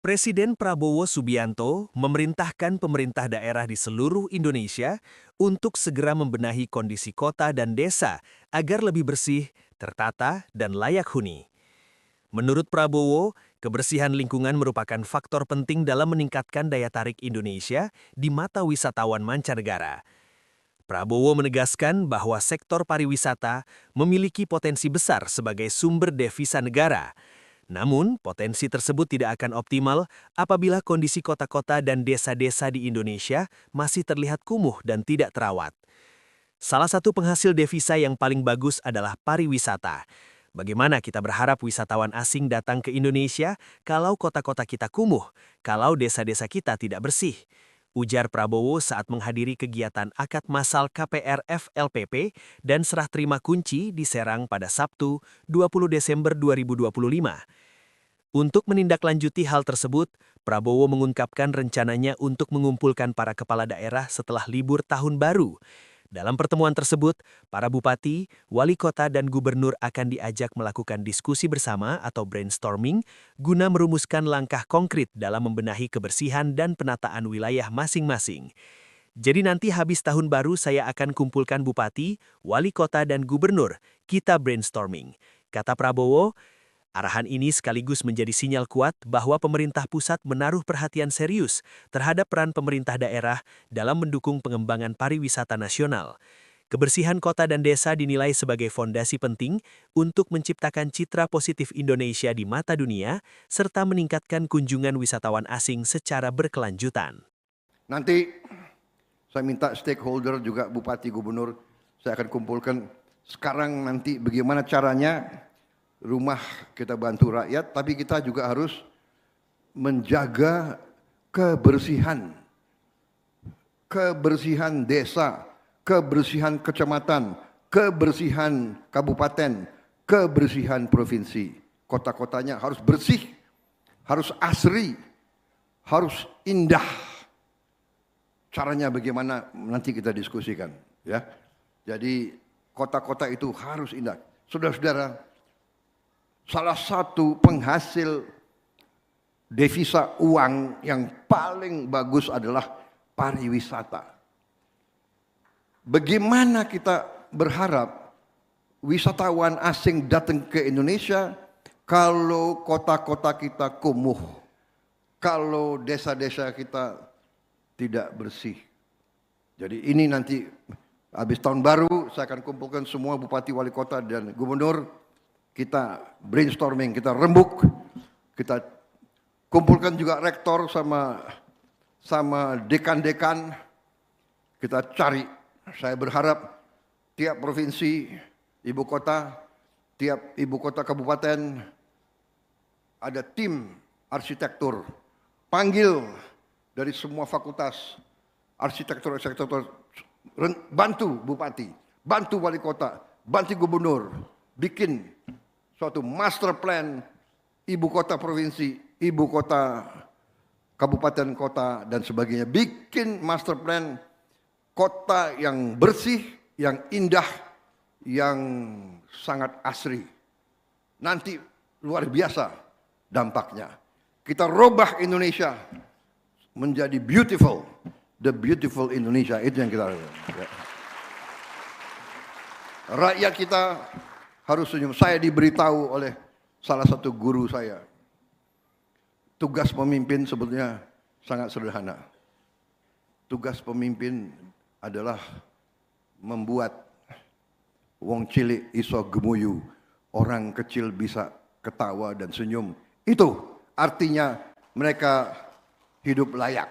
Presiden Prabowo Subianto memerintahkan pemerintah daerah di seluruh Indonesia untuk segera membenahi kondisi kota dan desa agar lebih bersih, tertata, dan layak huni. Menurut Prabowo, kebersihan lingkungan merupakan faktor penting dalam meningkatkan daya tarik Indonesia di mata wisatawan mancanegara. Prabowo menegaskan bahwa sektor pariwisata memiliki potensi besar sebagai sumber devisa negara. Namun, potensi tersebut tidak akan optimal apabila kondisi kota-kota dan desa-desa di Indonesia masih terlihat kumuh dan tidak terawat. Salah satu penghasil devisa yang paling bagus adalah pariwisata. Bagaimana kita berharap wisatawan asing datang ke Indonesia kalau kota-kota kita kumuh, kalau desa-desa kita tidak bersih? Ujar Prabowo saat menghadiri kegiatan akad massal KPR FLPP dan serah terima kunci di Serang pada Sabtu, 20 Desember 2025. Untuk menindaklanjuti hal tersebut, Prabowo mengungkapkan rencananya untuk mengumpulkan para kepala daerah setelah libur tahun baru. Dalam pertemuan tersebut, para bupati, wali kota, dan gubernur akan diajak melakukan diskusi bersama atau brainstorming guna merumuskan langkah konkret dalam membenahi kebersihan dan penataan wilayah masing-masing. Jadi nanti habis tahun baru saya akan kumpulkan bupati, wali kota, dan gubernur. Kita brainstorming. Kata Prabowo, arahan ini sekaligus menjadi sinyal kuat bahwa pemerintah pusat menaruh perhatian serius terhadap peran pemerintah daerah dalam mendukung pengembangan pariwisata nasional. Kebersihan kota dan desa dinilai sebagai fondasi penting untuk menciptakan citra positif Indonesia di mata dunia, serta meningkatkan kunjungan wisatawan asing secara berkelanjutan. Nanti saya minta stakeholder juga bupati gubernur saya akan kumpulkan sekarang nanti bagaimana caranya rumah kita bantu rakyat, tapi kita juga harus menjaga kebersihan. Kebersihan desa, kebersihan kecamatan, kebersihan kabupaten, kebersihan provinsi. Kota-kotanya harus bersih, harus asri, harus indah. Caranya bagaimana nanti kita diskusikan, ya. Jadi kota-kota itu harus indah. Saudara-saudara, salah satu penghasil devisa uang yang paling bagus adalah pariwisata. Bagaimana kita berharap wisatawan asing datang ke Indonesia kalau kota-kota kita kumuh, kalau desa-desa kita tidak bersih. Jadi ini nanti habis tahun baru saya akan kumpulkan semua bupati, wali kota, dan gubernur. Kita brainstorming, kita rembuk, kita kumpulkan juga rektor sama dekan-dekan, kita cari. Saya berharap tiap provinsi, ibu kota, tiap ibu kota kabupaten ada tim arsitektur. Panggil dari semua fakultas arsitektur, bantu bupati, bantu wali kota, bantu gubernur, bikin suatu master plan ibu kota provinsi, ibu kota kabupaten kota, dan sebagainya. Bikin master plan kota yang bersih, yang indah, yang sangat asri. Nanti luar biasa dampaknya. Kita robah Indonesia menjadi beautiful, the beautiful Indonesia. Itu yang kita lakukan. Rakyat kita harus senyum. Saya diberitahu oleh salah satu guru saya, tugas pemimpin sebetulnya sangat sederhana. Tugas pemimpin adalah membuat wong cilik iso gemuyu, orang kecil bisa ketawa dan senyum. Itu artinya mereka hidup layak.